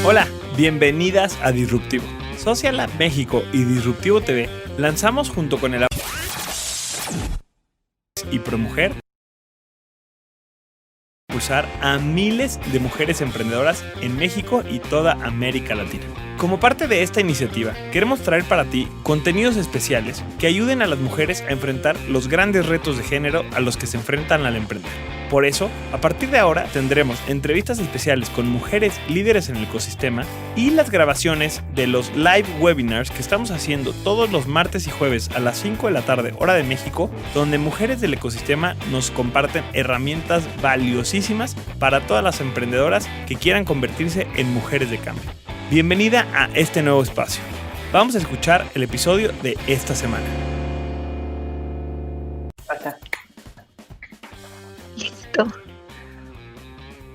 Hola, bienvenidas a Disruptivo. Social Lab México y Disruptivo TV lanzamos junto con el y ProMujer impulsar a miles de mujeres emprendedoras en México y toda América Latina. Como parte de esta iniciativa, queremos traer para ti contenidos especiales que ayuden a las mujeres a enfrentar los grandes retos de género a los que se enfrentan al emprender. Por eso, a partir de ahora tendremos entrevistas especiales con mujeres líderes en el ecosistema y las grabaciones de los live webinars que estamos haciendo todos los martes y jueves a las 5 de la tarde, hora de México, donde mujeres del ecosistema nos comparten herramientas valiosísimas para todas las emprendedoras que quieran convertirse en mujeres de cambio. Bienvenida a este nuevo espacio. Vamos a escuchar el episodio de esta semana. Listo.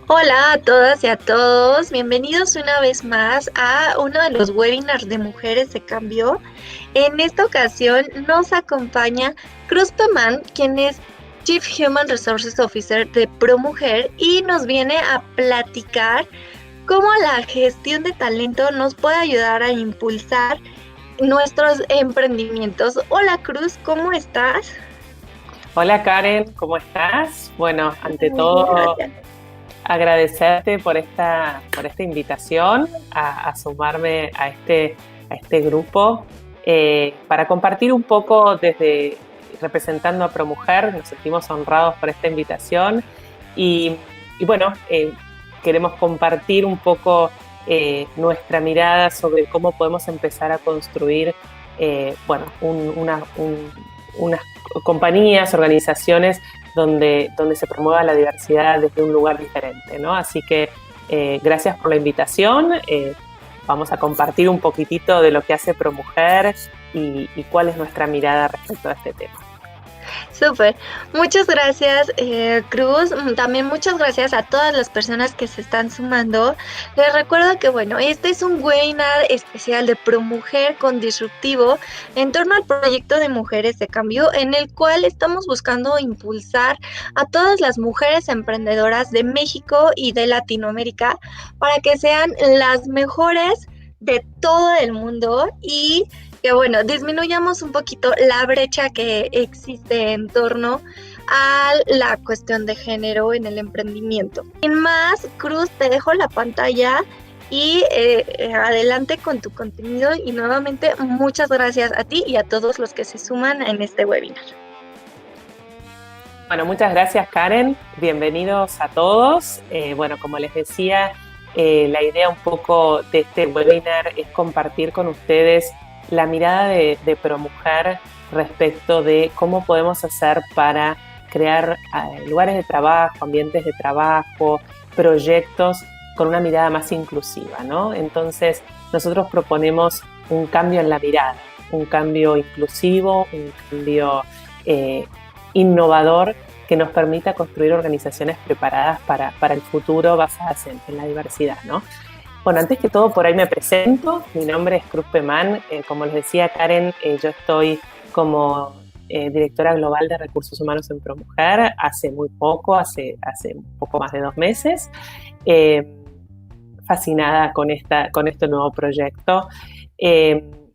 Hola a todas y a todos, bienvenidos una vez más a uno de los webinars de Mujeres de Cambio. En esta ocasión nos acompaña Cruz Pemán, quien es Chief Human Resources Officer de ProMujer y nos viene a platicar cómo la gestión de talento nos puede ayudar a impulsar nuestros emprendimientos. Hola Cruz, ¿cómo estás? Hola Karen, ¿cómo estás? Bueno, ante todo, agradecerte por esta invitación a sumarme a este grupo para compartir un poco representando a ProMujer. Nos sentimos honrados por esta invitación y bueno, queremos compartir un poco nuestra mirada sobre cómo podemos empezar a construir unas compañías, organizaciones donde se promueva la diversidad desde un lugar diferente, ¿no? Así que gracias por la invitación. Vamos a compartir un poquitito de lo que hace ProMujer y cuál es nuestra mirada respecto a este tema. Súper, muchas gracias Cruz, también muchas gracias a todas las personas que se están sumando. Les recuerdo que este es un webinar especial de ProMujer con Disruptivo en torno al proyecto de Mujeres de Cambio, en el cual estamos buscando impulsar a todas las mujeres emprendedoras de México y de Latinoamérica para que sean las mejores de todo el mundo y que disminuyamos un poquito la brecha que existe en torno a la cuestión de género en el emprendimiento. Sin más, Cruz, te dejo la pantalla y adelante con tu contenido y nuevamente muchas gracias a ti y a todos los que se suman en este webinar. Bueno, muchas gracias Karen, bienvenidos a todos. Como les decía, la idea un poco de este webinar es compartir con ustedes la mirada de ProMujer respecto de cómo podemos hacer para crear lugares de trabajo, ambientes de trabajo, proyectos con una mirada más inclusiva, ¿no? Entonces, nosotros proponemos un cambio en la mirada, un cambio inclusivo, un cambio innovador que nos permita construir organizaciones preparadas para el futuro basadas en la diversidad, ¿no? Bueno, antes que todo, por ahí me presento. Mi nombre es Cruz Pemán. Como les decía Karen, yo estoy como directora global de recursos humanos en ProMujer hace muy poco, hace un poco más de 2 meses. Fascinada con este nuevo proyecto.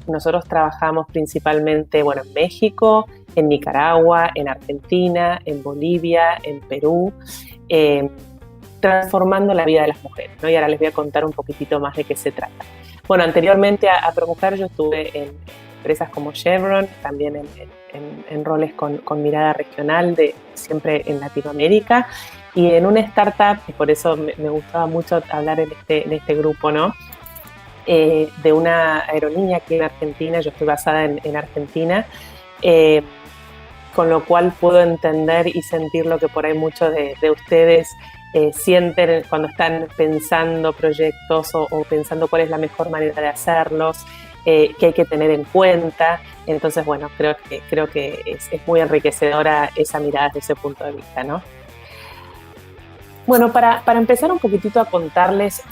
Nosotros trabajamos principalmente en México, en Nicaragua, en Argentina, en Bolivia, en Perú, transformando la vida de las mujeres, ¿no? Y ahora les voy a contar un poquitito más de qué se trata. Bueno, anteriormente a ProMujer yo estuve en empresas como Chevron, también en roles con mirada regional, siempre en Latinoamérica, y en una startup, y por eso me gustaba mucho hablar en este grupo, ¿no? De una aerolínea aquí en Argentina. Yo estoy basada en Argentina, con lo cual puedo entender y sentir lo que por ahí muchos de ustedes sienten cuando están pensando proyectos o pensando cuál es la mejor manera de hacerlos, que hay que tener en cuenta. Entonces, creo que es muy enriquecedora esa mirada desde ese punto de vista, ¿no? Bueno, para empezar un poquitito a contarles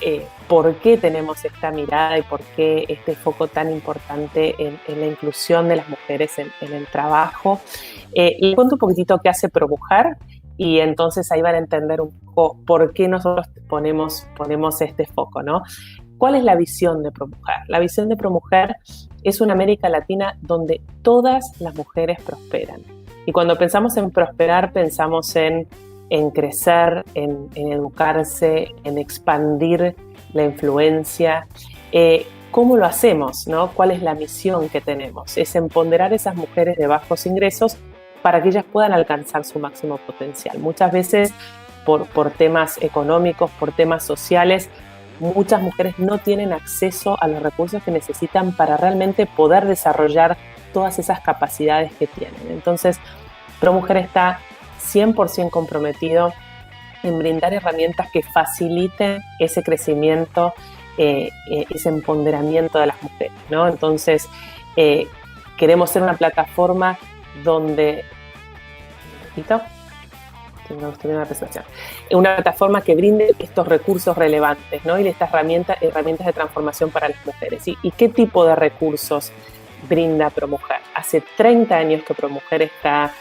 por qué tenemos esta mirada y por qué este foco tan importante en la inclusión de las mujeres en el trabajo, les cuento un poquitito qué hace ProMujer y entonces ahí van a entender un poco por qué nosotros ponemos este foco, ¿no? ¿Cuál es la visión de ProMujer? La visión de ProMujer es una América Latina donde todas las mujeres prosperan. Y cuando pensamos en prosperar, pensamos en crecer, en educarse, en expandir la influencia. ¿Cómo lo hacemos, no? ¿Cuál es la misión que tenemos? Es empoderar a esas mujeres de bajos ingresos para que ellas puedan alcanzar su máximo potencial. Muchas veces, por temas económicos, por temas sociales, muchas mujeres no tienen acceso a los recursos que necesitan para realmente poder desarrollar todas esas capacidades que tienen. Entonces, ProMujer está 100% comprometido en brindar herramientas que faciliten ese crecimiento, ese empoderamiento de las mujeres, ¿no? Entonces, queremos ser una plataforma donde... Una plataforma que brinde estos recursos relevantes, ¿no? Y estas herramientas de transformación para las mujeres. ¿Y qué tipo de recursos brinda ProMujer? Hace 30 años que ProMujer está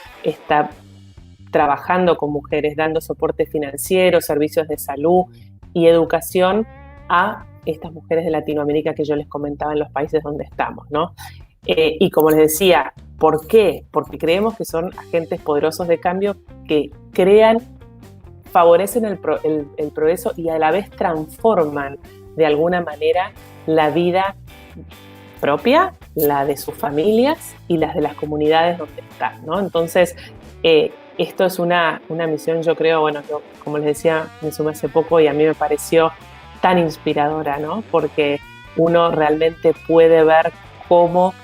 trabajando con mujeres, dando soporte financiero, servicios de salud y educación a estas mujeres de Latinoamérica que yo les comentaba en los países donde estamos, ¿no? Y como les decía, ¿por qué? Porque creemos que son agentes poderosos de cambio que crean, favorecen el progreso y a la vez transforman de alguna manera la vida propia, la de sus familias y las de las comunidades donde están, ¿no? Entonces, esto es una misión, yo creo, bueno, yo, como les decía, me sumé hace poco y a mí me pareció tan inspiradora, ¿no? Porque uno realmente puede ver cómo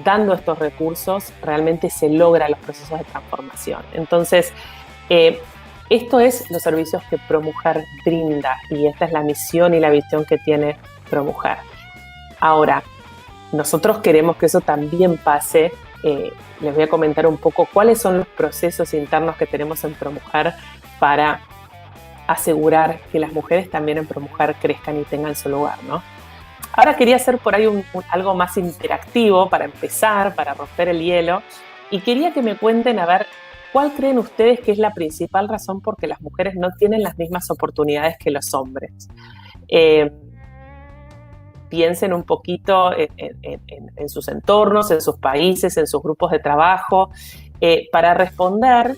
dando estos recursos realmente se logran los procesos de transformación. Entonces, esto es los servicios que ProMujer brinda y esta es la misión y la visión que tiene ProMujer. Ahora, nosotros queremos que eso también pase. Les voy a comentar un poco cuáles son los procesos internos que tenemos en ProMujer para asegurar que las mujeres también en ProMujer crezcan y tengan su lugar, ¿no? Ahora quería hacer por ahí algo más interactivo para empezar, para romper el hielo, y quería que me cuenten, a ver, ¿cuál creen ustedes que es la principal razón por que las mujeres no tienen las mismas oportunidades que los hombres? Piensen un poquito en sus entornos, en sus países, en sus grupos de trabajo. Para responder,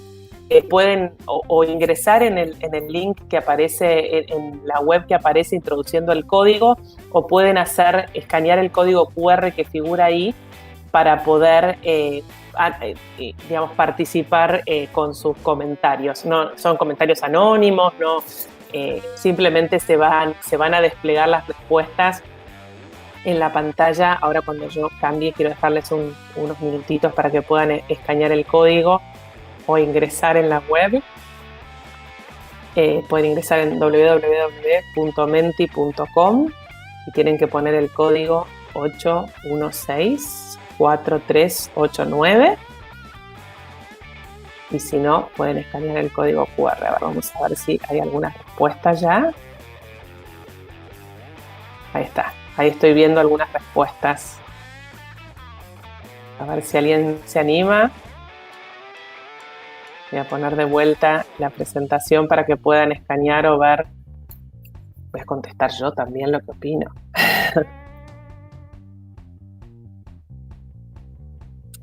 pueden o ingresar en el link que aparece en la web que aparece introduciendo el código, o pueden escanear el código QR que figura ahí para poder digamos, participar con sus comentarios. No son comentarios anónimos, no, simplemente se van a desplegar las respuestas en la pantalla. Ahora cuando yo cambie quiero dejarles unos minutitos para que puedan escanear el código o ingresar en la web. Pueden ingresar en www.menti.com y tienen que poner el código 816-4389 y si no pueden escanear el código QR. A ver, vamos a ver si hay alguna respuesta ya. Ahí está, ahí estoy viendo algunas respuestas. A ver si alguien se anima. Voy a poner de vuelta la presentación para que puedan escanear o ver. Voy a contestar yo también lo que opino.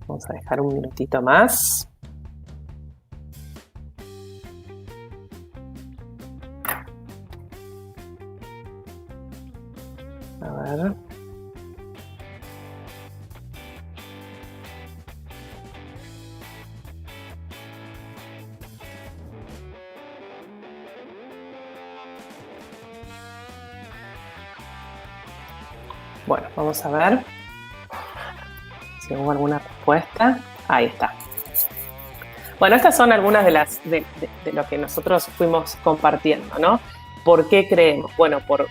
Vamos a dejar un minutito más. A ver. Bueno, vamos a ver si hubo alguna respuesta. Ahí está. Bueno, estas son algunas de lo que nosotros fuimos compartiendo, ¿no? ¿Por qué creemos? Bueno, por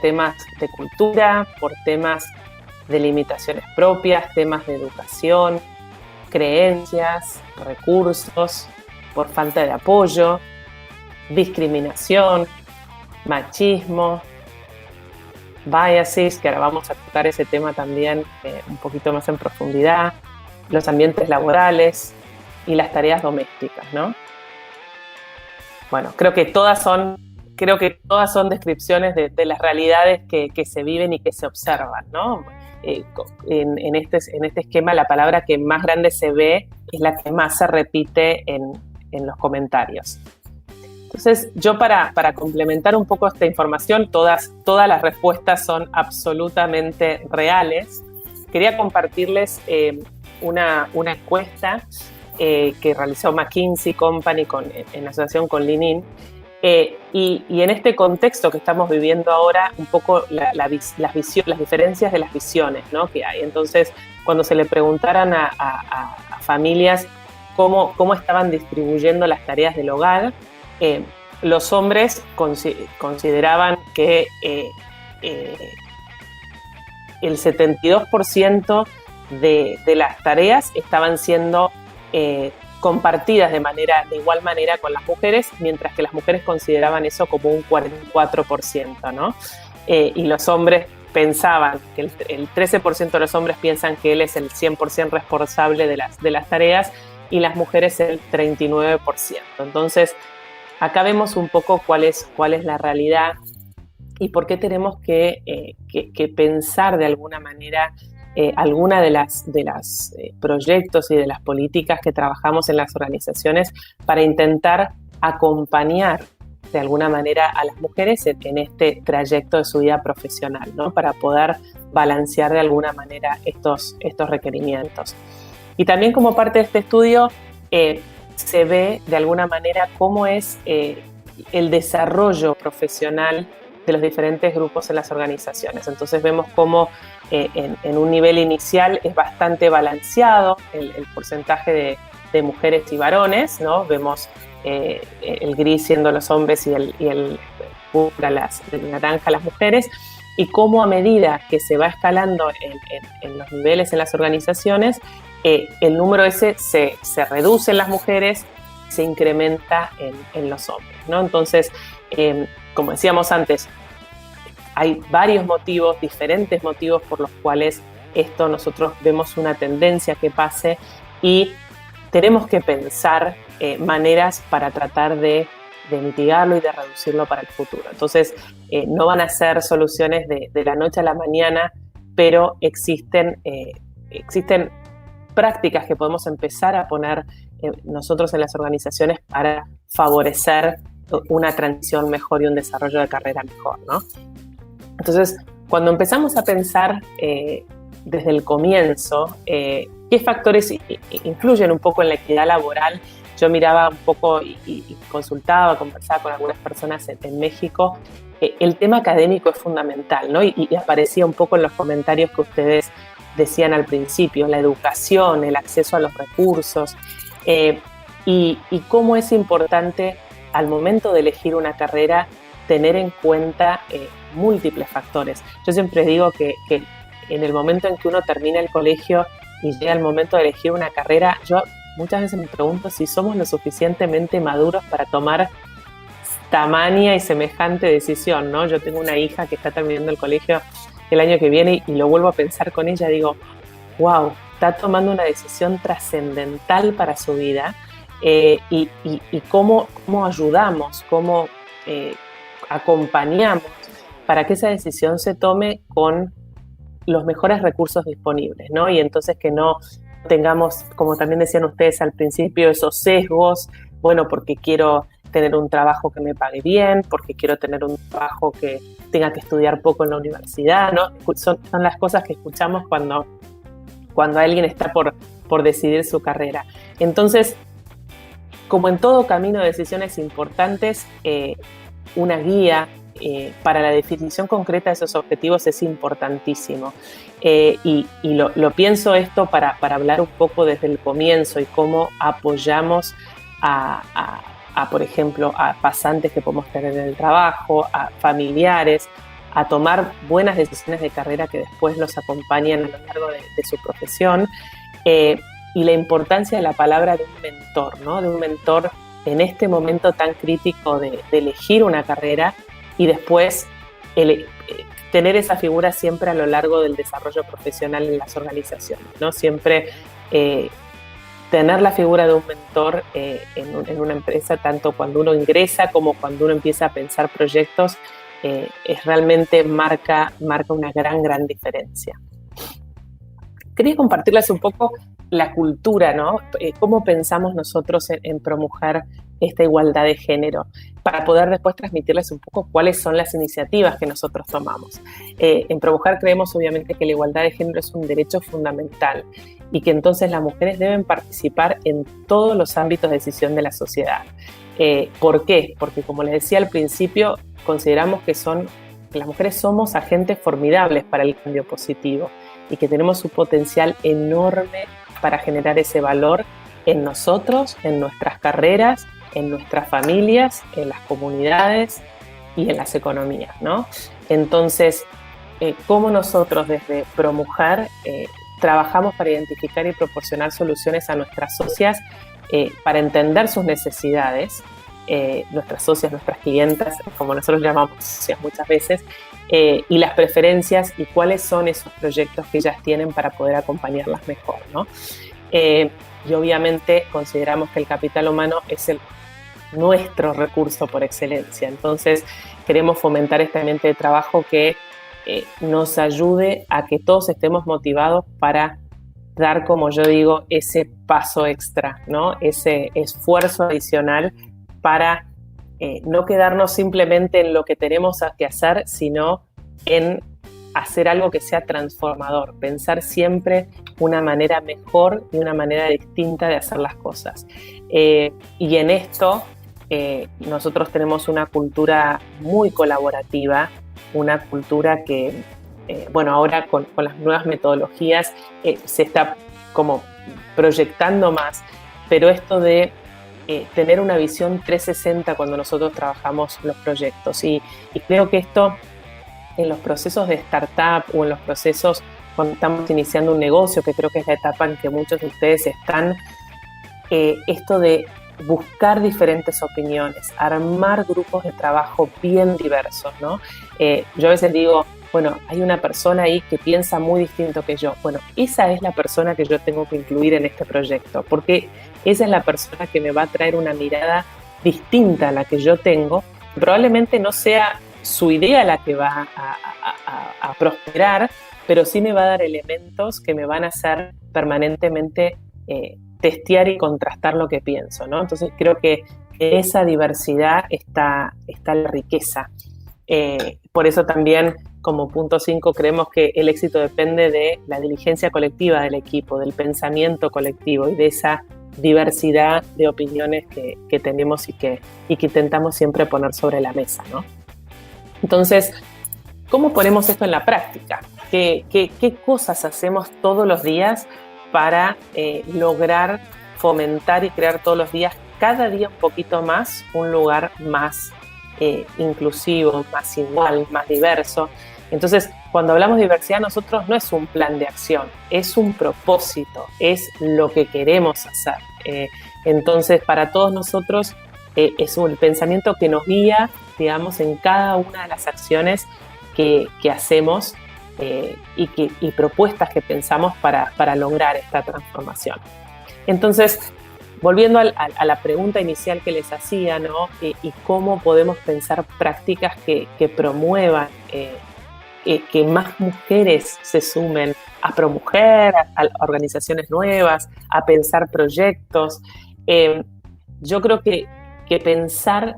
temas de cultura, por temas de limitaciones propias, temas de educación, creencias, recursos, por falta de apoyo, discriminación, machismo, biases, que ahora vamos a tratar ese tema también un poquito más en profundidad, los ambientes laborales y las tareas domésticas, ¿no? Bueno, creo que todas son creo que todas son descripciones de las realidades que se viven y que se observan, ¿no? En este esquema, la palabra que más grande se ve es la que más se repite en los comentarios. Entonces, yo para complementar un poco esta información, todas las respuestas son absolutamente reales. Quería compartirles una encuesta que realizó McKinsey Company en asociación con Lean In. Y en este contexto que estamos viviendo ahora, un poco las diferencias de las visiones, ¿no?, que hay. Entonces, cuando se le preguntaran a familias cómo estaban distribuyendo las tareas del hogar, los hombres consideraban que el 72% de las tareas estaban siendo compartidas de igual manera con las mujeres, mientras que las mujeres consideraban eso como un 44%, ¿no? Y los hombres pensaban, que el 13% de los hombres piensan que él es el 100% responsable de las tareas, y las mujeres el 39%. Entonces, acá vemos un poco cuál es la realidad y por qué tenemos que pensar de alguna manera alguna de las proyectos y de las políticas que trabajamos en las organizaciones para intentar acompañar de alguna manera a las mujeres en este trayecto de su vida profesional, ¿no?, para poder balancear de alguna manera estos requerimientos. Y también, como parte de este estudio, se ve de alguna manera cómo es el desarrollo profesional de los diferentes grupos en las organizaciones. Entonces vemos cómo en un nivel inicial es bastante balanceado el porcentaje de mujeres y varones, ¿no? Vemos el gris siendo los hombres y el púrpura, el naranja las mujeres, y cómo a medida que se va escalando en los niveles en las organizaciones, el número ese se reduce en las mujeres, se incrementa en los hombres, ¿no? Entonces, como decíamos antes, hay varios motivos, diferentes motivos por los cuales esto nosotros vemos una tendencia que pase, y tenemos que pensar maneras para tratar de mitigarlo y de reducirlo para el futuro. Entonces, no van a ser soluciones de la noche a la mañana, pero existen prácticas que podemos empezar a poner nosotros en las organizaciones para favorecer una transición mejor y un desarrollo de carrera mejor, ¿no? Entonces, cuando empezamos a pensar desde el comienzo qué factores influyen un poco en la equidad laboral, yo miraba un poco y consultaba, conversaba con algunas personas en México. El tema académico es fundamental, ¿no? Y aparecía un poco en los comentarios que ustedes decían al principio, la educación, el acceso a los recursos, y cómo es importante al momento de elegir una carrera tener en cuenta múltiples factores. Yo siempre digo que en el momento en que uno termina el colegio y llega el momento de elegir una carrera, yo muchas veces me pregunto si somos lo suficientemente maduros para tomar tamaña y semejante decisión, ¿no? Yo tengo una hija que está terminando el colegio el año que viene y lo vuelvo a pensar con ella, digo, wow, está tomando una decisión trascendental para su vida, y cómo ayudamos, cómo acompañamos para que esa decisión se tome con los mejores recursos disponibles, ¿no? Y entonces que no tengamos, como también decían ustedes al principio, esos sesgos, bueno, porque quiero tener un trabajo que me pague bien, porque quiero tener un trabajo que tenga que estudiar poco en la universidad, ¿no? Son las cosas que escuchamos cuando alguien está por decidir su carrera. Entonces, como en todo camino de decisiones importantes, una guía para la definición concreta de esos objetivos es importantísimo. Y lo pienso esto para hablar un poco desde el comienzo y cómo apoyamos por ejemplo, a pasantes que podemos tener en el trabajo, a familiares, a tomar buenas decisiones de carrera que después los acompañan a lo largo de su profesión, y la importancia de la palabra de un mentor, ¿no? De un mentor en este momento tan crítico de elegir una carrera y después tener esa figura siempre a lo largo del desarrollo profesional en las organizaciones, ¿no? Siempre tener la figura de un mentor en una empresa, tanto cuando uno ingresa como cuando uno empieza a pensar proyectos, es realmente marca una gran diferencia. Quería compartirles un poco la cultura, ¿no? Cómo pensamos nosotros en promover esta igualdad de género, para poder después transmitirles un poco cuáles son las iniciativas que nosotros tomamos. En Promujer creemos obviamente que la igualdad de género es un derecho fundamental y que entonces las mujeres deben participar en todos los ámbitos de decisión de la sociedad. ¿Por qué? Porque, como les decía al principio, consideramos que las mujeres somos agentes formidables para el cambio positivo y que tenemos un potencial enorme para generar ese valor en nosotros, en nuestras carreras, en nuestras familias, en las comunidades y en las economías, ¿no? Entonces, ¿cómo nosotros desde Promujer trabajamos para identificar y proporcionar soluciones a nuestras socias para entender sus necesidades? Nuestras socias, nuestras clientas, como nosotros llamamos socias muchas veces, y las preferencias y cuáles son esos proyectos que ellas tienen para poder acompañarlas mejor, ¿no? Y obviamente consideramos que el capital humano es nuestro recurso por excelencia. Entonces queremos fomentar este ambiente de trabajo que nos ayude a que todos estemos motivados para dar, como yo digo, ese paso extra, ¿no? Ese esfuerzo adicional para no quedarnos simplemente en lo que tenemos que hacer, sino en hacer algo que sea transformador, pensar siempre una manera mejor y una manera distinta de hacer las cosas. Y en esto nosotros tenemos una cultura muy colaborativa, una cultura que, ahora con las nuevas metodologías se está como proyectando más, pero esto de tener una visión 360 cuando nosotros trabajamos los proyectos. Y creo que esto en los procesos de startup o en los procesos cuando estamos iniciando un negocio, que creo que es la etapa en que muchos de ustedes están, esto de buscar diferentes opiniones, armar grupos de trabajo bien diversos, ¿no? Yo a veces digo, bueno, hay una persona ahí que piensa muy distinto que yo. Bueno, esa es la persona que yo tengo que incluir en este proyecto, porque esa es la persona que me va a traer una mirada distinta a la que yo tengo. Probablemente no sea su idea la que va a prosperar, pero sí me va a dar elementos que me van a hacer permanentemente testear y contrastar lo que pienso, ¿no? Entonces creo que esa diversidad está la riqueza. Por eso también, como punto 5, creemos que el éxito depende de la diligencia colectiva del equipo, del pensamiento colectivo y de esa diversidad de opiniones que tenemos y que intentamos siempre poner sobre la mesa, ¿no? Entonces, ¿cómo ponemos esto en la práctica? ¿Qué cosas hacemos todos los días para lograr fomentar y crear todos los días, cada día un poquito más, un lugar más inclusivo, más igual, más diverso? Entonces, cuando hablamos de diversidad, nosotros no es un plan de acción, es un propósito, es lo que queremos hacer. Entonces, para todos nosotros es un pensamiento que nos guía, digamos, en cada una de las acciones que hacemos y propuestas que pensamos para lograr esta transformación. Entonces, volviendo a la pregunta inicial que les hacía, ¿no? Y cómo podemos pensar prácticas que promuevan que más mujeres se sumen a Promujer, a organizaciones nuevas, a pensar proyectos. Yo creo que pensar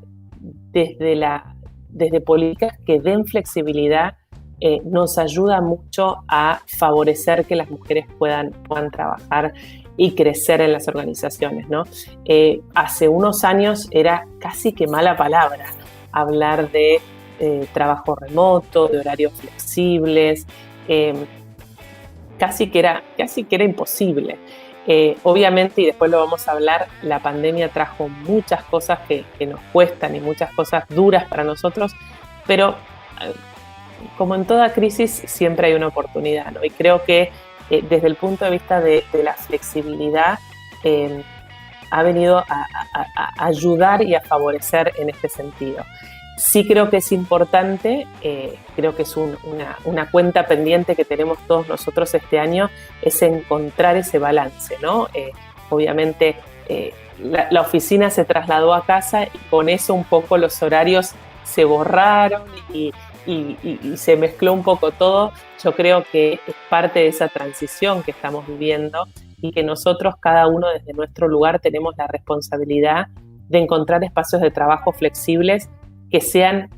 desde políticas que den flexibilidad nos ayuda mucho a favorecer que las mujeres puedan trabajar y crecer en las organizaciones, ¿no? Hace unos años era casi que mala palabra hablar de trabajo remoto, de horarios flexibles, casi que era imposible. Obviamente, y después lo vamos a hablar, la pandemia trajo muchas cosas que nos cuestan y muchas cosas duras para nosotros, pero como en toda crisis siempre hay una oportunidad, ¿no? Y creo que desde el punto de vista de la flexibilidad ha venido a ayudar y a favorecer en este sentido. Sí creo que es importante, creo que es una cuenta pendiente que tenemos todos nosotros este año, es encontrar ese balance, ¿no? obviamente la oficina se trasladó a casa y con eso un poco los horarios se borraron y se mezcló un poco todo. Yo creo que es parte de esa transición que estamos viviendo y que nosotros, cada uno desde nuestro lugar, tenemos la responsabilidad de encontrar espacios de trabajo flexibles que sean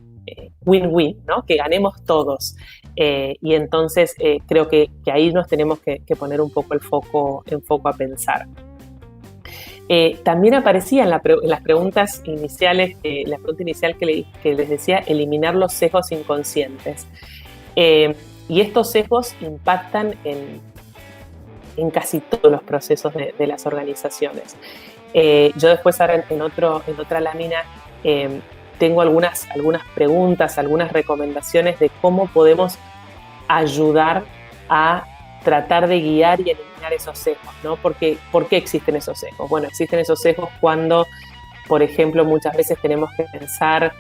win-win, ¿no? Que ganemos todos. Y entonces creo que ahí nos tenemos que poner un poco el foco a pensar. También aparecía en las preguntas iniciales, la pregunta inicial que les decía, eliminar los sesgos inconscientes. Y estos sesgos impactan en casi todos los procesos de las organizaciones. Yo después ahora en otra lámina tengo algunas preguntas, algunas recomendaciones de cómo podemos ayudar a tratar de guiar y eliminar esos sesgos, ¿no? ¿Por qué existen esos sesgos? Bueno, existen esos sesgos cuando, por ejemplo, muchas veces tenemos que pensar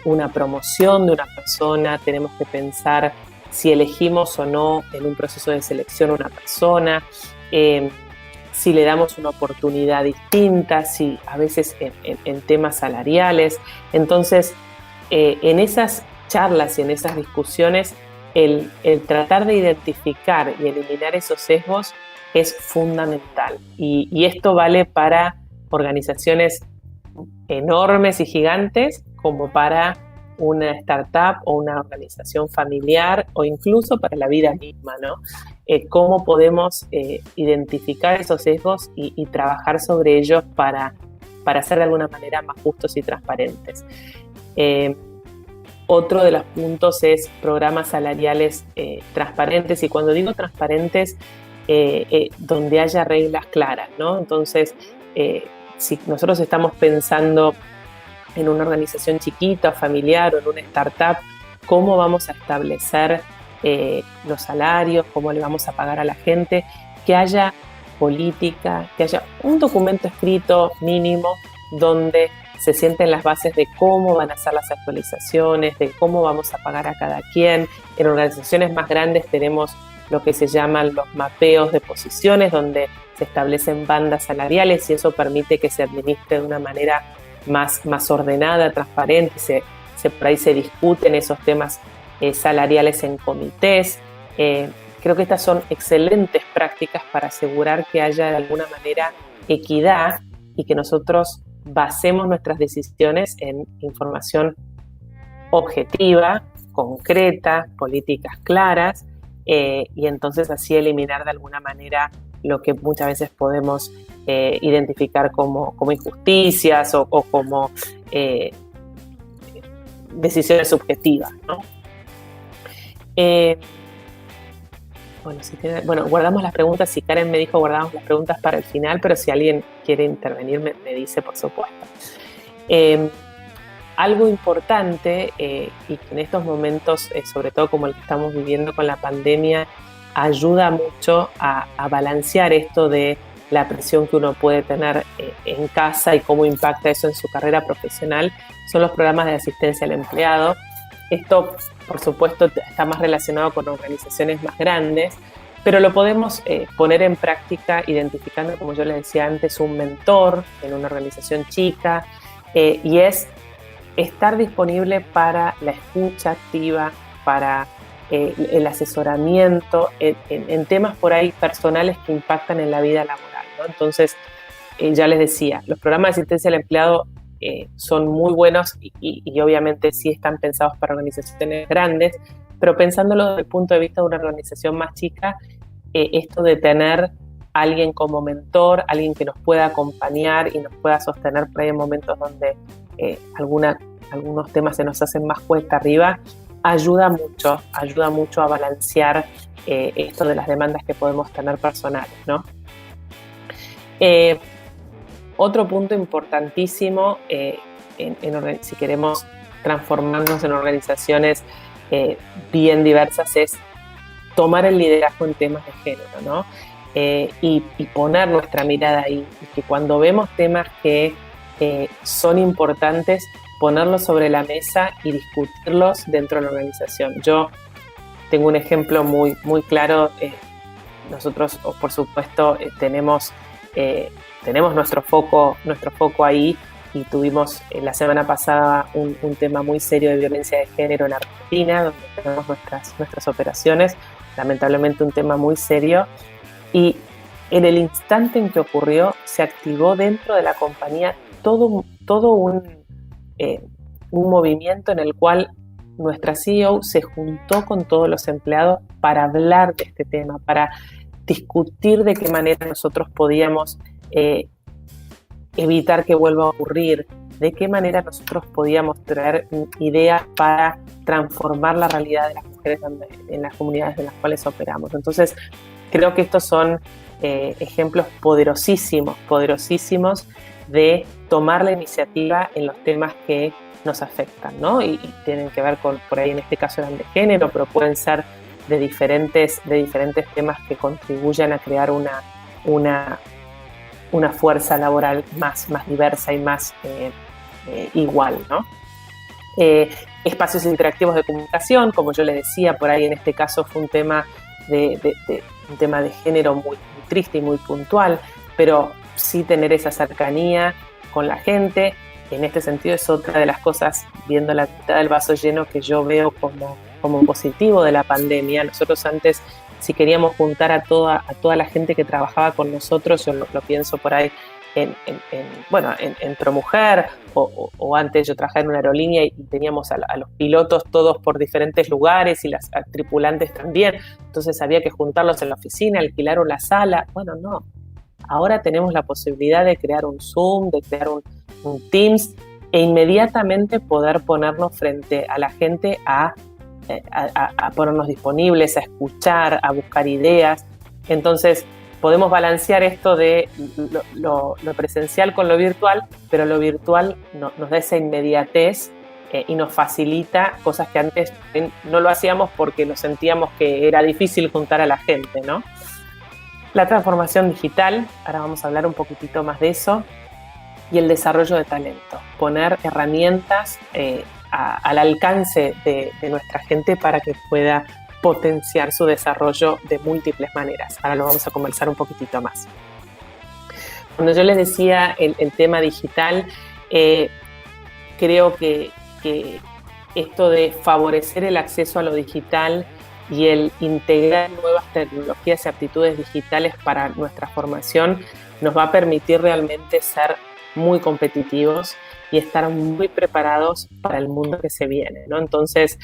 una promoción de una persona, tenemos que pensar si elegimos o no en un proceso de selección a una persona, si le damos una oportunidad distinta, si a veces en temas salariales. Entonces, en esas charlas y en esas discusiones, el tratar de identificar y eliminar esos sesgos es fundamental. Y esto vale para organizaciones enormes y gigantes, como para una startup o una organización familiar, o incluso para la vida misma, ¿no? Cómo podemos identificar esos sesgos y trabajar sobre ellos para ser de alguna manera más justos y transparentes. Otro de los puntos es programas salariales transparentes, y cuando digo transparentes, donde haya reglas claras, ¿no? Entonces, si nosotros estamos pensando en una organización chiquita o familiar o en una startup, ¿cómo vamos a establecer los salarios? ¿Cómo le vamos a pagar a la gente? Que haya política, que haya un documento escrito mínimo donde se sienten las bases de cómo van a ser las actualizaciones, de cómo vamos a pagar a cada quien. En organizaciones más grandes tenemos lo que se llaman los mapeos de posiciones, donde se establecen bandas salariales y eso permite que se administre de una manera más ordenada, transparente. Por ahí se discuten esos temas salariales en comités. Creo que estas son excelentes prácticas para asegurar que haya de alguna manera equidad y que nosotros basemos nuestras decisiones en información objetiva, concreta, políticas claras, y entonces así eliminar de alguna manera lo que muchas veces podemos identificar como injusticias o como decisiones subjetivas, ¿no? Guardamos las preguntas. Si Karen me dijo guardamos las preguntas para el final, pero si alguien quiere intervenir me dice, por supuesto. Algo importante y que en estos momentos, sobre todo como el que estamos viviendo con la pandemia, ayuda mucho a balancear esto de la presión que uno puede tener en casa y cómo impacta eso en su carrera profesional, son los programas de asistencia al empleado. Esto, por supuesto, está más relacionado con organizaciones más grandes, pero lo podemos poner en práctica identificando, como yo les decía antes, un mentor en una organización chica, y es estar disponible para la escucha activa, para el asesoramiento en temas por ahí personales que impactan en la vida laboral, ¿no? Entonces, ya les decía, los programas de asistencia al empleado son muy buenos y obviamente sí están pensados para organizaciones grandes, pero pensándolo desde el punto de vista de una organización más chica, esto de tener a alguien como mentor, alguien que nos pueda acompañar y nos pueda sostener por ahí en momentos donde algunos temas se nos hacen más cuesta arriba, ayuda mucho a balancear esto de las demandas que podemos tener personales, ¿no? Otro punto importantísimo, si queremos transformarnos en organizaciones bien diversas, es tomar el liderazgo en temas de género, ¿no? Y poner nuestra mirada ahí, y que cuando vemos temas que son importantes, ponerlos sobre la mesa y discutirlos dentro de la organización. Yo tengo un ejemplo muy claro. Nosotros, por supuesto, tenemos tenemos nuestro foco ahí, y tuvimos la semana pasada un tema muy serio de violencia de género en Argentina, donde tenemos nuestras operaciones, lamentablemente un tema muy serio, y en el instante en que ocurrió se activó dentro de la compañía todo un movimiento en el cual nuestra CEO se juntó con todos los empleados para hablar de este tema, para discutir de qué manera nosotros podíamos evitar que vuelva a ocurrir, de qué manera nosotros podíamos traer ideas para transformar la realidad de las mujeres en las comunidades en las cuales operamos. Entonces, creo que estos son ejemplos poderosísimos de tomar la iniciativa en los temas que nos afectan, ¿no? Y tienen que ver con, por ahí en este caso eran de género, pero pueden ser de diferentes temas que contribuyan a crear una fuerza laboral más diversa y más igual, ¿no? Espacios interactivos de comunicación, como yo les decía, por ahí en este caso fue un tema de género muy triste y muy puntual, pero sí tener esa cercanía con la gente. En este sentido es otra de las cosas, viendo la mitad del vaso lleno, que yo veo como positivo de la pandemia. Nosotros antes, si queríamos juntar a toda la gente que trabajaba con nosotros, yo lo pienso por ahí en ProMujer, o antes yo trabajaba en una aerolínea y teníamos a los pilotos todos por diferentes lugares y las tripulantes también, entonces había que juntarlos en la oficina, alquilar una sala. Bueno, no, ahora tenemos la posibilidad de crear un Zoom, de crear un Teams, e inmediatamente poder ponernos frente a la gente a ponernos disponibles, a escuchar, a buscar ideas. Entonces podemos balancear esto de lo presencial con lo virtual, pero lo virtual nos da esa inmediatez y nos facilita cosas que antes no lo hacíamos porque nos sentíamos que era difícil juntar a la gente, ¿no? La transformación digital, ahora vamos a hablar un poquitito más de eso, y el desarrollo de talento, poner herramientas al alcance de nuestra gente para que pueda potenciar su desarrollo de múltiples maneras. Ahora lo vamos a conversar un poquitito más. Cuando yo les decía el tema digital, creo que esto de favorecer el acceso a lo digital y el integrar nuevas tecnologías y aptitudes digitales para nuestra formación nos va a permitir realmente ser muy competitivos y estar muy preparados para el mundo que se viene, ¿no? Entonces,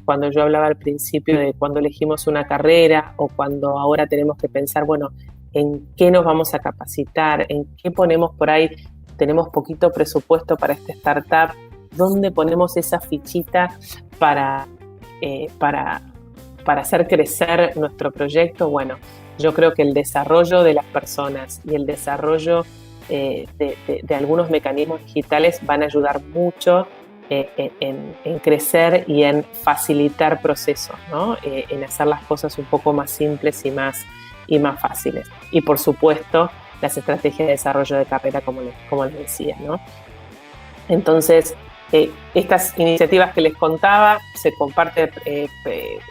cuando yo hablaba al principio de cuando elegimos una carrera o cuando ahora tenemos que pensar, bueno, en qué nos vamos a capacitar, en qué ponemos por ahí, tenemos poquito presupuesto para esta startup, ¿dónde ponemos esa fichita para hacer crecer nuestro proyecto? Bueno, yo creo que el desarrollo de las personas y el desarrollo de algunos mecanismos digitales van a ayudar mucho en crecer y en facilitar procesos, ¿no? En hacer las cosas un poco más simples y más fáciles. Y por supuesto, las estrategias de desarrollo de carrera, como les decía, ¿no? Entonces, estas iniciativas que les contaba, se comparte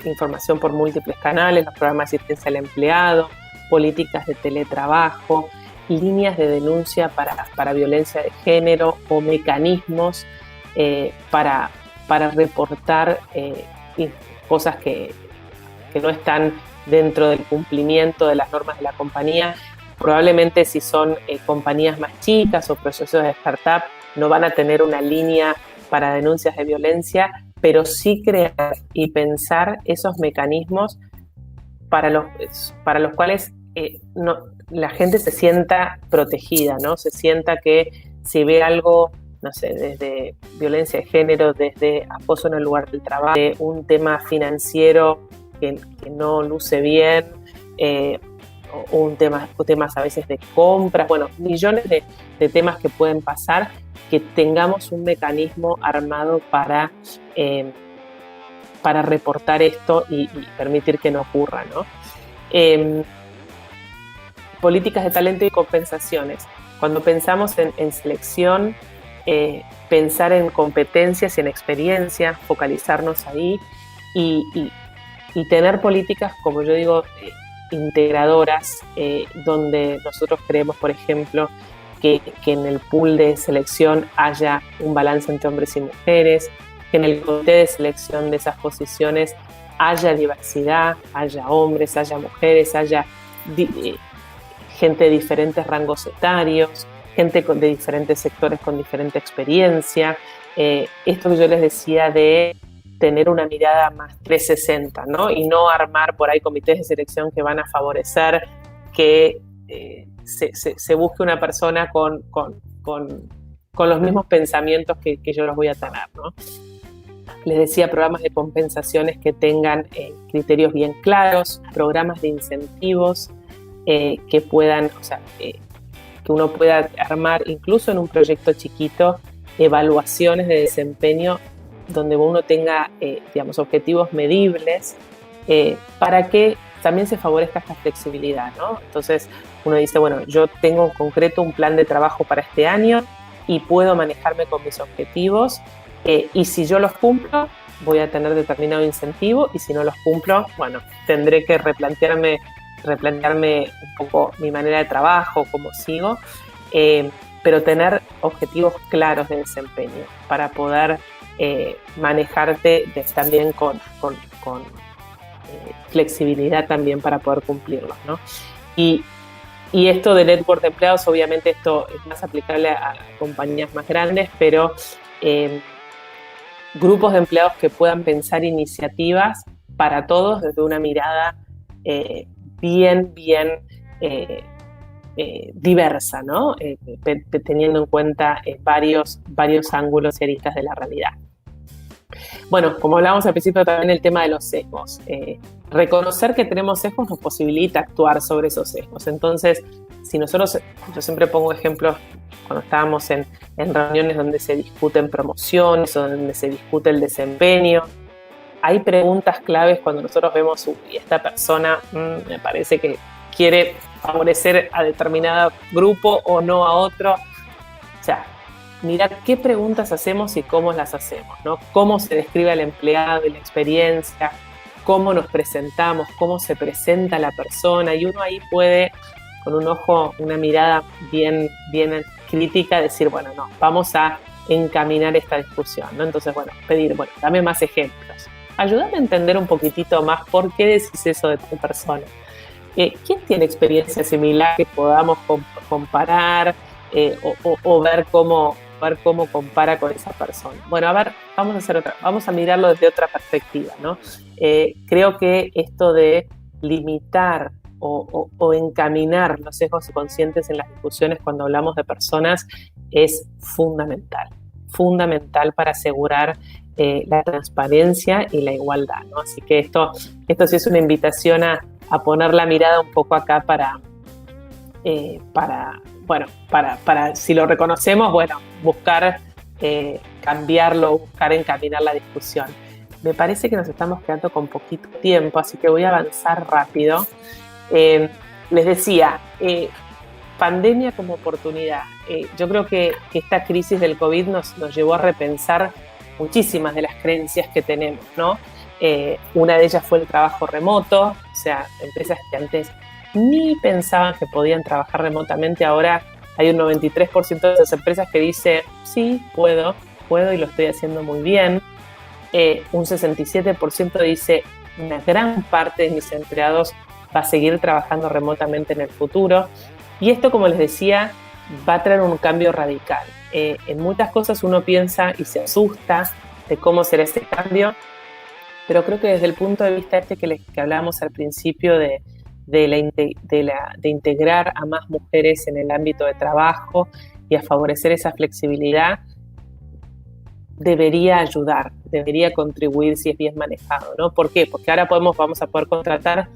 información por múltiples canales, los programas de asistencia al empleado, políticas de teletrabajo, líneas de denuncia para violencia de género o mecanismos para reportar cosas que no están dentro del cumplimiento de las normas de la compañía. Probablemente si son compañías más chicas o procesos de startup no van a tener una línea para denuncias de violencia, pero sí crear y pensar esos mecanismos para los cuales la gente se sienta protegida, ¿no? Se sienta que si ve algo, no sé, desde violencia de género, desde acoso en el lugar del trabajo, de un tema financiero que no luce bien, o temas a veces de compras, bueno, millones de temas que pueden pasar, que tengamos un mecanismo armado para reportar esto y permitir que no ocurra, ¿no? Políticas de talento y compensaciones. Cuando pensamos en selección, pensar en competencias y en experiencia, focalizarnos ahí y tener políticas, como yo digo, integradoras, donde nosotros creemos, por ejemplo, que en el pool de selección haya un balance entre hombres y mujeres, que en el comité de selección de esas posiciones haya diversidad, haya hombres, haya mujeres, haya gente de diferentes rangos etarios, gente de diferentes sectores con diferente experiencia. Esto que yo les decía de tener una mirada más 360, ¿no? Y no armar por ahí comités de selección que van a favorecer que se busque una persona con los mismos pensamientos que yo los voy a tener, ¿no? Les decía, programas de compensaciones que tengan criterios bien claros, programas de incentivos que puedan, o sea, que uno pueda armar incluso en un proyecto chiquito, evaluaciones de desempeño donde uno tenga, digamos, objetivos medibles para que también se favorezca esta flexibilidad, ¿no? Entonces uno dice, bueno, yo tengo en concreto un plan de trabajo para este año y puedo manejarme con mis objetivos y si yo los cumplo voy a tener determinado incentivo y si no los cumplo, bueno, tendré que replantearme un poco mi manera de trabajo, cómo sigo, pero tener objetivos claros de desempeño para poder manejarte también con flexibilidad también para poder cumplirlos, ¿no? Y esto de network de empleados, obviamente esto es más aplicable a compañías más grandes, pero grupos de empleados que puedan pensar iniciativas para todos desde una mirada bien diversa, ¿no? Teniendo en cuenta varios ángulos y aristas de la realidad. Bueno, como hablábamos al principio también el tema de los sesgos. Reconocer que tenemos sesgos nos posibilita actuar sobre esos sesgos. Entonces, si nosotros, yo siempre pongo ejemplos cuando estábamos en reuniones donde se discuten promociones o donde se discute el desempeño, hay preguntas claves cuando nosotros vemos, esta persona me parece que quiere favorecer a determinado grupo o no a otro. O sea, mirar qué preguntas hacemos y cómo las hacemos, ¿no? Cómo se describe al empleado y la experiencia, cómo nos presentamos, cómo se presenta la persona, y uno ahí puede, con un ojo, una mirada bien crítica, decir, bueno, no, vamos a encaminar esta discusión, ¿no? Entonces, bueno, pedir, bueno, dame más ejemplos. Ayúdame a entender un poquitito más por qué decís eso de tu persona. ¿Quién tiene experiencia similar que podamos comparar o ver cómo compara con esa persona? Bueno, a ver, vamos a mirarlo desde otra perspectiva, ¿no? Creo que esto de limitar o encaminar los sesgos conscientes en las discusiones cuando hablamos de personas es fundamental para asegurar la transparencia y la igualdad, ¿no? Así que esto sí es una invitación a poner la mirada un poco acá para si lo reconocemos, bueno, buscar cambiarlo, buscar encaminar la discusión. Me parece que nos estamos quedando con poquito tiempo, así que voy a avanzar rápido. Les decía, pandemia como oportunidad. Yo creo que esta crisis del COVID nos llevó a repensar muchísimas de las creencias que tenemos, ¿no? Una de ellas fue el trabajo remoto, o sea, empresas que antes ni pensaban que podían trabajar remotamente, ahora hay un 93% de esas empresas que dice, sí, puedo y lo estoy haciendo muy bien. Un 67% dice, una gran parte de mis empleados va a seguir trabajando remotamente en el futuro. Y esto, como les decía, va a traer un cambio radical. En muchas cosas uno piensa y se asusta de cómo será ese cambio, pero creo que desde el punto de vista que hablábamos al principio de integrar a más mujeres en el ámbito de trabajo y a favorecer esa flexibilidad, debería ayudar, debería contribuir si es bien manejado, ¿no? ¿Por qué? Porque ahora vamos a poder contratar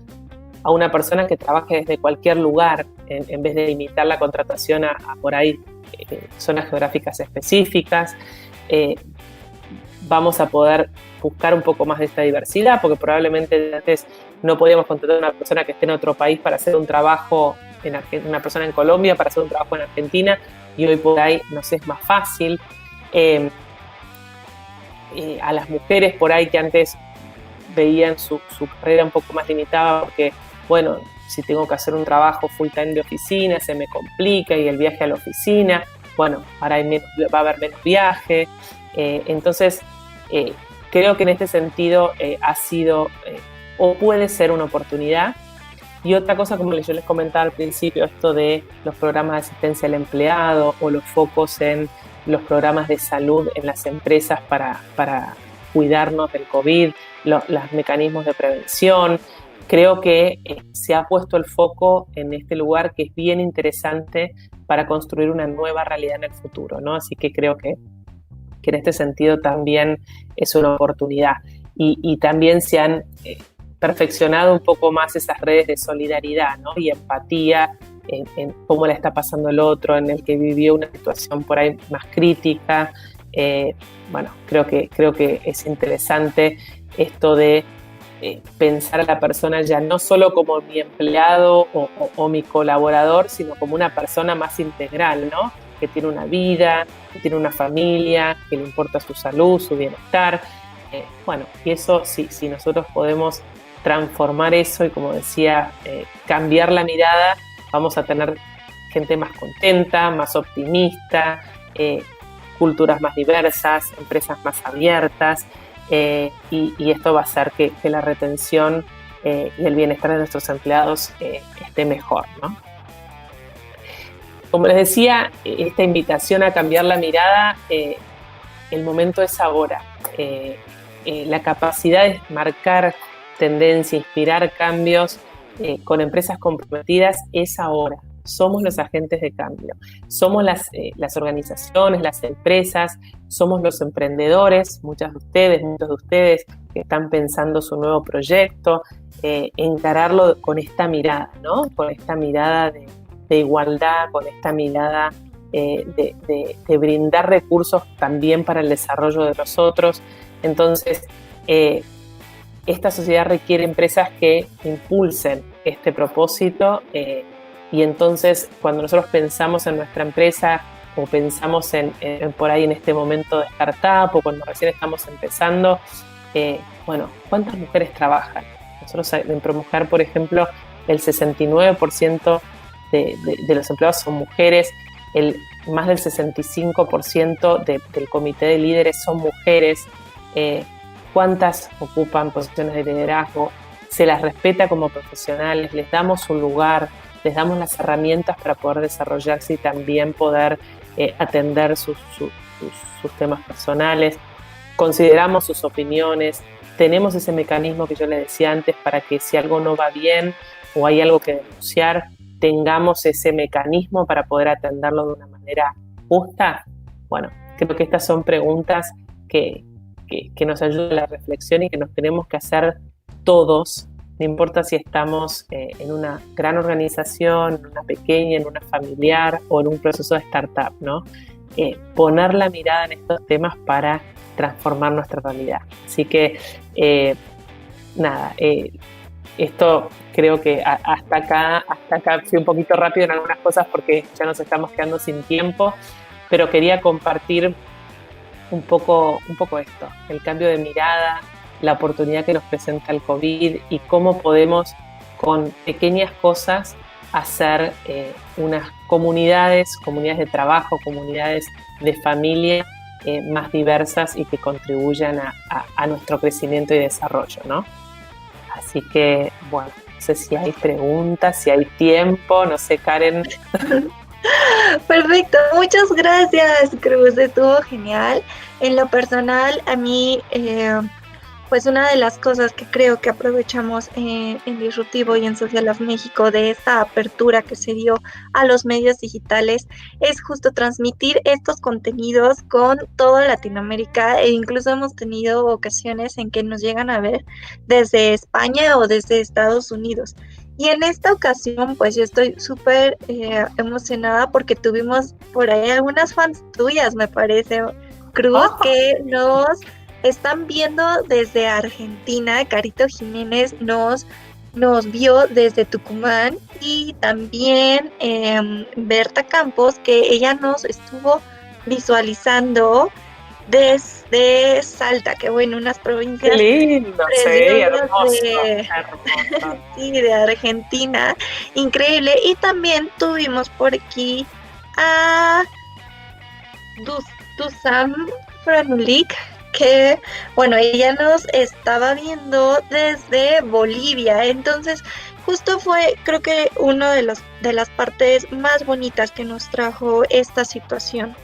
a una persona que trabaje desde cualquier lugar, en vez de limitar la contratación a por ahí zonas geográficas específicas. Vamos a poder buscar un poco más de esta diversidad, porque probablemente antes no podíamos contratar a una persona que esté en otro país para hacer un trabajo, una persona en Colombia para hacer un trabajo en Argentina, y hoy por ahí nos es más fácil. A las mujeres por ahí que antes veían su carrera un poco más limitada porque, bueno, si tengo que hacer un trabajo full time de oficina, se me complica y el viaje a la oficina, bueno, ahora va a haber menos viaje. Entonces, creo que en este sentido ha sido o puede ser una oportunidad. Y otra cosa, como yo les comentaba al principio, esto de los programas de asistencia al empleado o los focos en los programas de salud en las empresas para cuidarnos del COVID, los mecanismos de prevención. Creo que se ha puesto el foco en este lugar que es bien interesante para construir una nueva realidad en el futuro, ¿no? Así que creo que en este sentido también es una oportunidad. Y también se han perfeccionado un poco más esas redes de solidaridad, ¿no? Y empatía en cómo le está pasando el otro, en el que vivió una situación por ahí más crítica. Bueno, creo que es interesante esto de pensar a la persona ya no solo como mi empleado o mi colaborador, sino como una persona más integral, ¿no? Que tiene una vida, que tiene una familia, que le importa su salud, su bienestar. Bueno, y eso, si nosotros podemos transformar eso y, como decía, cambiar la mirada, vamos a tener gente más contenta, más optimista, culturas más diversas, empresas más abiertas, y esto va a hacer que la retención y el bienestar de nuestros empleados esté mejor, ¿no? Como les decía, esta invitación a cambiar la mirada, el momento es ahora. La capacidad de marcar tendencia, inspirar cambios con empresas comprometidas es ahora. Somos los agentes de cambio, somos las organizaciones, las empresas, somos los emprendedores, muchos de ustedes que están pensando su nuevo proyecto, encararlo con esta mirada, ¿no? Con esta mirada de igualdad, con esta mirada de brindar recursos también para el desarrollo de los otros. Entonces, esta sociedad requiere empresas que impulsen este propósito, y entonces cuando nosotros pensamos en nuestra empresa o pensamos en por ahí en este momento de startup o cuando recién estamos empezando, bueno, ¿cuántas mujeres trabajan? Nosotros en ProMujer, por ejemplo, el 69% de los empleados son mujeres, más del 65% del comité de líderes son mujeres. ¿Cuántas ocupan posiciones de liderazgo? Se las respeta como profesionales, les damos un lugar, les damos las herramientas para poder desarrollarse y también poder atender sus temas personales. Consideramos sus opiniones, tenemos ese mecanismo que yo les decía antes para que si algo no va bien o hay algo que denunciar, tengamos ese mecanismo para poder atenderlo de una manera justa. Bueno, creo que estas son preguntas que nos ayudan a la reflexión y que nos tenemos que hacer todos, no importa si estamos en una gran organización, en una pequeña, en una familiar o en un proceso de startup, ¿no? Poner la mirada en estos temas para transformar nuestra realidad. Así que, esto creo que hasta acá fui un poquito rápido en algunas cosas porque ya nos estamos quedando sin tiempo, pero quería compartir un poco esto, el cambio de mirada, la oportunidad que nos presenta el COVID y cómo podemos con pequeñas cosas hacer unas comunidades de trabajo, comunidades de familia más diversas y que contribuyan a nuestro crecimiento y desarrollo, ¿no? Así que, bueno, no sé si hay preguntas, si hay tiempo, no sé, Karen. Perfecto, muchas gracias, Cruz, estuvo genial. En lo personal, a mí, pues una de las cosas que creo que aprovechamos en Disruptivo y en Social of México de esta apertura que se dio a los medios digitales es justo transmitir estos contenidos con toda Latinoamérica, e incluso hemos tenido ocasiones en que nos llegan a ver desde España o desde Estados Unidos. Y en esta ocasión, pues yo estoy súper emocionada porque tuvimos por ahí algunas fans tuyas, me parece, Cruz, que nos están viendo desde Argentina. Carito Jiménez nos vio desde Tucumán, y también Berta Campos, que ella nos estuvo visualizando desde de Salta, que bueno, unas provincias Qué lindo, sí, preciosas hermoso. sí, de Argentina, increíble. Y también tuvimos por aquí a Dusam Franulik, que bueno, ella nos estaba viendo desde Bolivia, entonces justo fue, creo que uno de las partes más bonitas que nos trajo esta situación.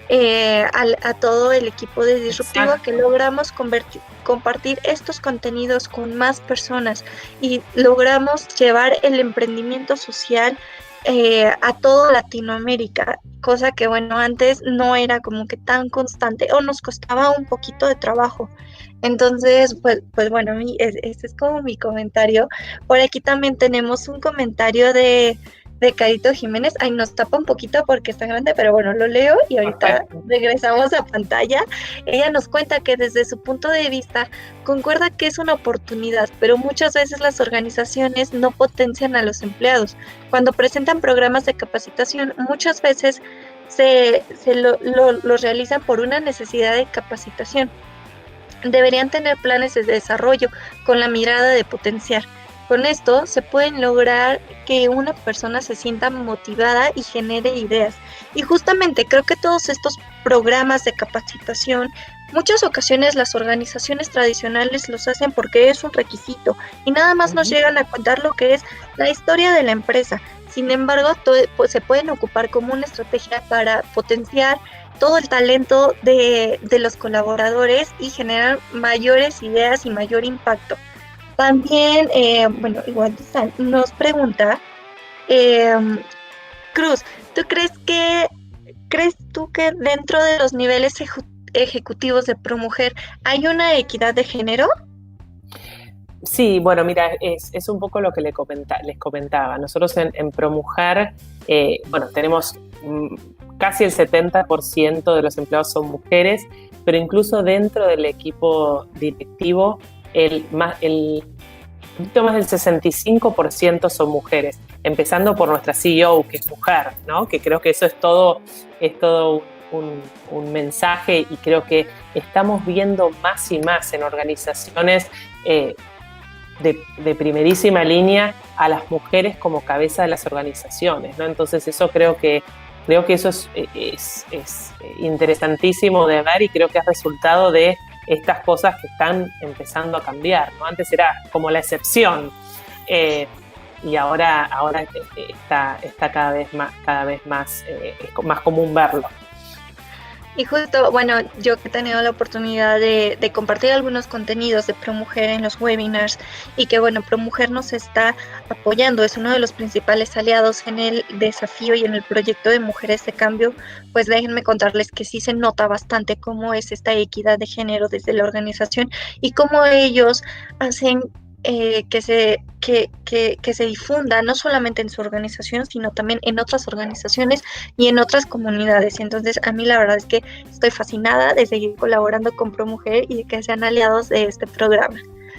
A todo el equipo de Disruptivo. Exacto. Que logramos compartir estos contenidos con más personas y logramos llevar el emprendimiento social a toda Latinoamérica, cosa que bueno, antes no era como que tan constante o nos costaba un poquito de trabajo. Entonces, pues bueno, este es como mi comentario. Por aquí también tenemos un comentario de Carito Jiménez. Ahí nos tapa un poquito porque está grande, pero bueno, lo leo y ahorita regresamos a pantalla. Ella nos cuenta que desde su punto de vista concuerda que es una oportunidad, pero muchas veces las organizaciones no potencian a los empleados. Cuando presentan programas de capacitación, muchas veces los realizan por una necesidad de capacitación. Deberían tener planes de desarrollo con la mirada de potenciar. Con esto se pueden lograr que una persona se sienta motivada y genere ideas. Y justamente creo que todos estos programas de capacitación, muchas ocasiones las organizaciones tradicionales los hacen porque es un requisito y nada más nos llegan a contar lo que es la historia de la empresa. Sin embargo, se pueden ocupar como una estrategia para potenciar todo el talento de los colaboradores y generar mayores ideas y mayor impacto. También, bueno, igual nos pregunta, Cruz, ¿crees tú que dentro de los niveles ejecutivos de ProMujer hay una equidad de género? Sí, bueno, mira, es un poco lo que les comentaba. Nosotros en ProMujer, bueno, tenemos casi el 70% de los empleados son mujeres, pero incluso dentro del equipo directivo, un poquito más del 65% son mujeres, empezando por nuestra CEO, que es mujer, ¿no? Que creo que eso es todo un mensaje, y creo que estamos viendo más y más en organizaciones de primerísima línea a las mujeres como cabeza de las organizaciones, ¿no? Entonces eso creo que eso es interesantísimo de ver, y creo que es resultado de estas cosas que están empezando a cambiar, ¿no? Antes era como la excepción, y ahora está cada vez más común verlo. Y justo, bueno, yo que he tenido la oportunidad de compartir algunos contenidos de ProMujer en los webinars, y que bueno, ProMujer nos está apoyando, es uno de los principales aliados en el desafío y en el proyecto de Mujeres de Cambio, pues déjenme contarles que sí se nota bastante cómo es esta equidad de género desde la organización y cómo ellos hacen que se difunda no solamente en su organización, sino también en otras organizaciones y en otras comunidades. Y entonces a mí la verdad es que estoy fascinada de seguir colaborando con ProMujer y de que sean aliados de este programa.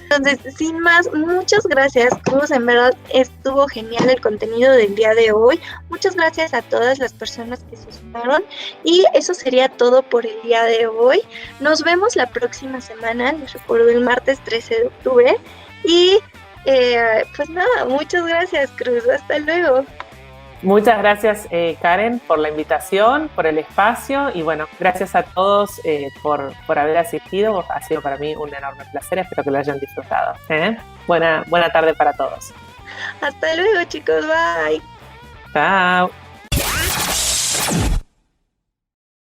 Entonces, sin más, muchas gracias, Cruz. En verdad estuvo genial el contenido del día de hoy. Muchas gracias a todas las personas que se sumaron. Y eso sería todo por el día de hoy. Nos vemos la próxima semana, les recuerdo, el martes 13 de octubre. Y pues nada, muchas gracias, Cruz. Hasta luego. Muchas gracias, Karen, por la invitación, por el espacio, y bueno, gracias a todos por haber asistido. Ha sido para mí un enorme placer, espero que lo hayan disfrutado. Buena tarde para todos. Hasta luego, chicos, bye. Chao.